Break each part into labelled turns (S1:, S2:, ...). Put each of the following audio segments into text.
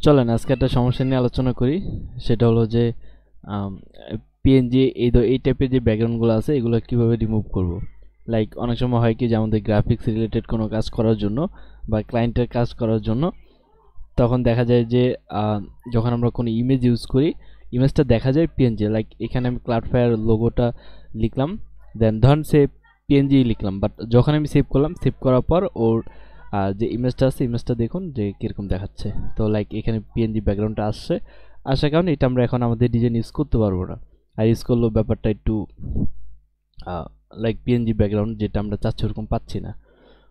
S1: চলেন আজকে একটা সমস্যা নিয়ে আলোচনা করি। সেটা হলো যে পিএনজি এই টাইপের যে ব্যাকগ্রাউন্ডগুলো আছে এগুলো কিভাবে রিমুভ করব। লাইক অনেক সময় হয় কি যে আমাদের গ্রাফিক্স রিলেটেড কোনো কাজ করার জন্য বা ক্লায়েন্টের কাজ করার জন্য তখন দেখা যায় যে যখন আমরা কোনো ইমেজ ইউজ করি ইমেজটা দেখা যায় পিএনজি। লাইক এখানে আমি ক্লাউডফায়ার লোগোটা লিখলাম, দেন ধরুন সে পিএনজি লিখলাম, বাট যখন আমি সেভ করলাম, সেভ করার পর ওর যে ইমেজটা আছে ইমেজটা দেখুন যে কীরকম দেখাচ্ছে। তো লাইক এখানে পিএনজি ব্যাকগ্রাউন্ডটা আসছে, আসার কারণে এটা আমরা এখন আমাদের ডিজাইন ইউজ করতে পারবো না। আর ইউজ করলেও ব্যাপারটা একটু লাইক পিএনজি ব্যাকগ্রাউন্ড যেটা আমরা চাচ্ছি ওরকম পাচ্ছি না।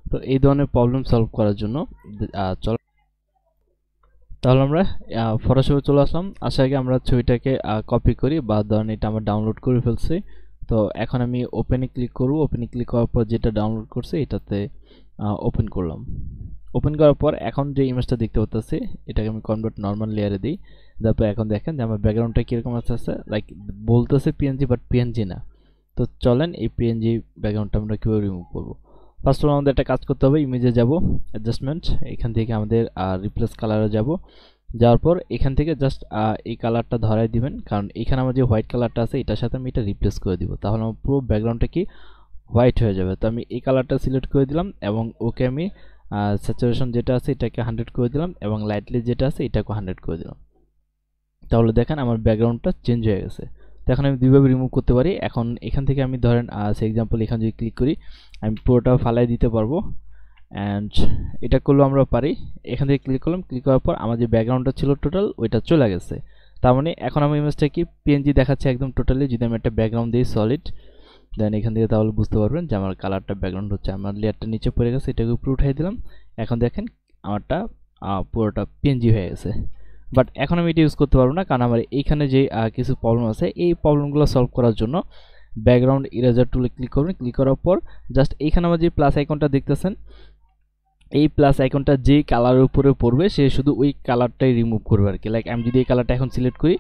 S1: তো এই ধরনের প্রবলেম সলভ করার জন্য চল তাহলে আমরা ফটোশপে চলে আসলাম। আসার আগে আমরা ছবিটাকে কপি করি, বা ধরেন এটা আমরা ডাউনলোড করে ফেলছি। তো এখন আমি ওপেনে ক্লিক করব। ওপেনে ক্লিক করার পর যেটা ডাউনলোড করছি এটাতে ওপেন করলাম। ওপেন করার পর এখন যে ইমেজটা দেখতে পাচ্ছি এটাকে আমি কনভার্ট নর্মাল লেয়ারে দিই। তারপর এখন দেখেন যে আমার ব্যাকগ্রাউন্ডটা কীরকম আছে, লাইক বলতেছে পিএনজি বাট পিএনজি না। তো চলেন এই পিএনজি ব্যাকগ্রাউন্ডটা আমরা কীভাবে রিমুভ করবো। ফার্স্ট অফ অল আমাদের একটা কাজ করতে হবে, ইমেজে যাব, অ্যাডজাস্টমেন্ট, এখান থেকে আমাদের রিপ্লেস কালারে যাব। যাওয়ার পর এখান থেকে জাস্ট এই কালারটা ধরাই দিবেন, কারণ এখানে আমার যে হোয়াইট কালারটা আছে এটার সাথে আমি এটা রিপ্লেস করে দিব, তাহলে আমার পুরো ব্যাকগ্রাউন্ডটা কি হোয়াইট হয়ে যাবে। তো আমি এই কালারটা সিলেক্ট করে দিলাম এবং ওকে আমি স্যাচুরেশন যেটা আছে এটাকে 100 করে দিলাম এবং লাইটলি যেটা আছে এটাকে 100 করে দিলাম। তাহলে দেখেন আমার ব্যাকগ্রাউন্ডটা চেঞ্জ হয়ে গেছে। তো এখন আমি দুইভাবে রিমুভ করতে পারি। এখন এখান থেকে আমি ধরেন সে এক্সাম্পল এখানে যদি ক্লিক করি আমি পুরোটা ফালাই দিতে পারবো, অ্যান্ড এটা করলেও আমরা পারি। এখান থেকে ক্লিক করলাম, ক্লিক করার পর আমার যে ব্যাকগ্রাউন্ডটা ছিল টোটাল ওইটা চলে গেছে। তার মানে এখন আমার ইমেজটা কি পিএনজি দেখাচ্ছে একদম টোটালি। যদি আমি একটা ব্যাকগ্রাউন্ড দিই সলিড, দেন এখান থেকে তাহলে বুঝতে পারবেন যে আমার কালারটা ব্যাকগ্রাউন্ড হচ্ছে, আমার লেয়ারটা নিচে পড়ে গেছে, এটাকে উপরে উঠাই দিলাম। এখন দেখেন আমারটা পুরোটা পিএনজি হয়ে গেছে। বাট এখন আমি এটা ইউজ করতে পারবো না, কারণ আমার এইখানে যে কিছু প্রবলেম আছে এই প্রবলেমগুলো সলভ করার জন্য ব্যাকগ্রাউন্ড ইরেজার টুলে ক্লিক করবেন। ক্লিক করার পর জাস্ট এইখানে আমার যে প্লাস আইকনটা দেখতেছেন এই প্লাস আইকনটা যে কালারের উপরে পড়বে সে শুধু ওই কালারটাই রিমুভ করবে আর কি। লাইক আমি যদি এই কালারটা এখন সিলেক্ট করি,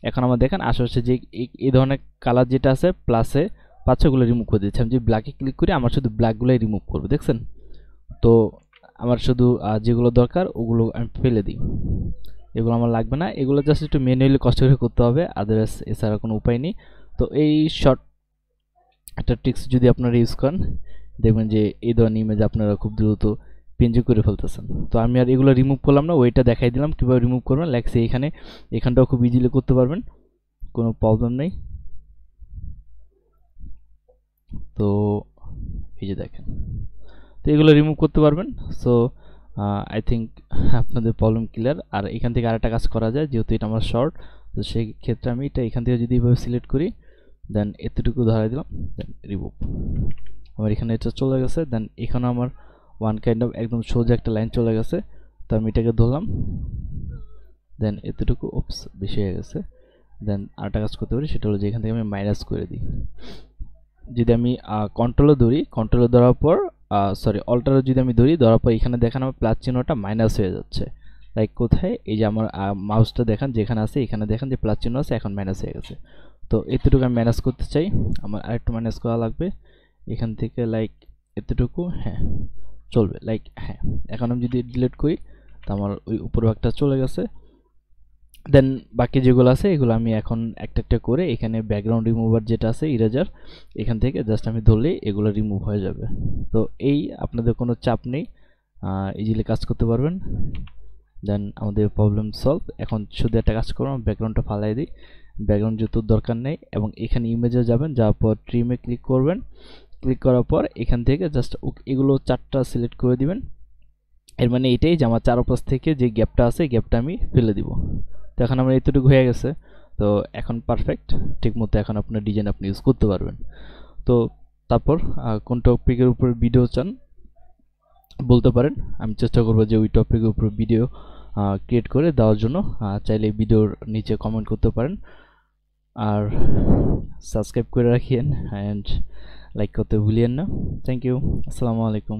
S1: এখন আমার দেখেন আশেপাশে যে এই ধরনের কালার যেটা আছে প্লাসে পাচ্ছে ওগুলো রিমুভ করে দিচ্ছে। আমি যদি ব্ল্যাকে ক্লিক করি আমার শুধু ব্ল্যাকগুলোই রিমুভ করবে, দেখছেন? তো আমার শুধু যেগুলো দরকার ওগুলো আমি ফেলে দিই, এগুলো আমার লাগবে না। এগুলো জাস্ট একটু ম্যানুয়ালি কষ্ট করে করতে হবে, আদারওয়াইজ এছাড়া কোনো উপায় নেই। তো এই শর্ট একটা ট্রিক্স যদি আপনারা ইউজ করেন দেখবেন যে এই ধরনের ইমেজ আপনারা খুব দ্রুত পিএনজি করে ফেলতেছেন। তো আমি আর এগুলো রিমুভ করলাম না, ওইটা দেখাই দিলাম কীভাবে রিমুভ করবেন। লাগছে এখানটাও খুব ইজিলি করতে পারবেন, কোনো প্রবলেম নেই। তো এই যে দেখেন, তো এগুলো রিমুভ করতে পারবেন। সো আই থিঙ্ক আপনাদের প্রবলেম ক্লিয়ার। আর এখান থেকে আরেকটা কাজ করা যায়, যেহেতু এটা আমার শর্ট, তো সেই ক্ষেত্রে আমি এটা এখান থেকে যদি এইভাবে সিলেক্ট করি, দেন এতটুকু ধরাই দিলাম, দেন রিমুভ, আমার এখানে এটা চলে গেছে। দেন এখানে আমার ওয়ান কাইন্ড অফ একদম সোজা একটা লাইন চলে গেছে। তো আমি এটাকে ধরলাম, দেন এতটুকু ওপস বেশি হয়ে গেছে। দেন আরেকটা কাজ করতে পারি, সেটা হলো যে এখান থেকে আমি মাইনাস করে দিই। যদি আমি কন্ট্রোলে ধরি, কন্ট্রোলে ধরার পর সরি অল্টারে যদি আমি ধরার পর এখানে দেখেন আমার প্লাস চিহ্নটা মাইনাস হয়ে যাচ্ছে। লাইক কোথায়, এই যে আমার মাউসটা দেখেন যেখানে আছে এখানে দেখেন যে প্লাস চিহ্ন আছে, এখন মাইনাস হয়ে গেছে। তো এতটুকু আমি মাইনাস করতে চাই, আমার আরেকটু মাইনাস করা লাগবে এখান থেকে, লাইক এতটুকু, হ্যাঁ চলবে। লাইক হ্যাঁ, এখন আমি যদি ডিলিট করি তো আমার ওই উপর ভাগটা চলে গেছে। দেন বাকি যেগুলো আছে এগুলো আমি এখন একটা একটা করে এখানে ব্যাকগ্রাউন্ড রিমুভার যেটা আছে ইরেজার, এখান থেকে জাস্ট আমি ধরলেই এগুলো রিমুভ হয়ে যাবে। তো এই আপনাদের কোনো চাপ নেই, ইজিলি কাজ করতে পারবেন। দেন আমাদের প্রবলেম সলভ। এখন শুধু একটা কাজ করুন, ব্যাকগ্রাউন্ডটা ফালাই দিই, ব্যাকগ্রাউন্ড যেহেতু দরকার নেই, এবং এখানে ইমেজে যাবেন, যাওয়ার পর ট্রিমে ক্লিক করবেন। ক্লিক করার পর এখান থেকে জাস্ট এগুলো চারটা সিলেক্ট করে দিবেন। এর মানে এটাই যে আমার চারপাশ থেকে যে গ্যাপটা আছে গ্যাপটা আমি ফেলে দিব। তো এখন আমার এতটুকু হয়ে গেছে। তো এখন পারফেক্ট, ঠিক মতো এখন আপনার ডিজাইন আপনি ইউজ করতে পারবেন। তো তারপর কোন টপিকের উপর ভিডিও চান বলতে পারেন, আমি চেষ্টা করবো যে ওই টপিকের উপর ভিডিও ক্রিয়েট করে দেওয়ার জন্য। চাইলে ভিডিওর নিচে কমেন্ট করতে পারেন, আর সাবস্ক্রাইব করে রাখিয়েন অ্যান্ড লাইক করতে ভুলিয়েন না। থ্যাংক ইউ, আসসালামু আলাইকুম।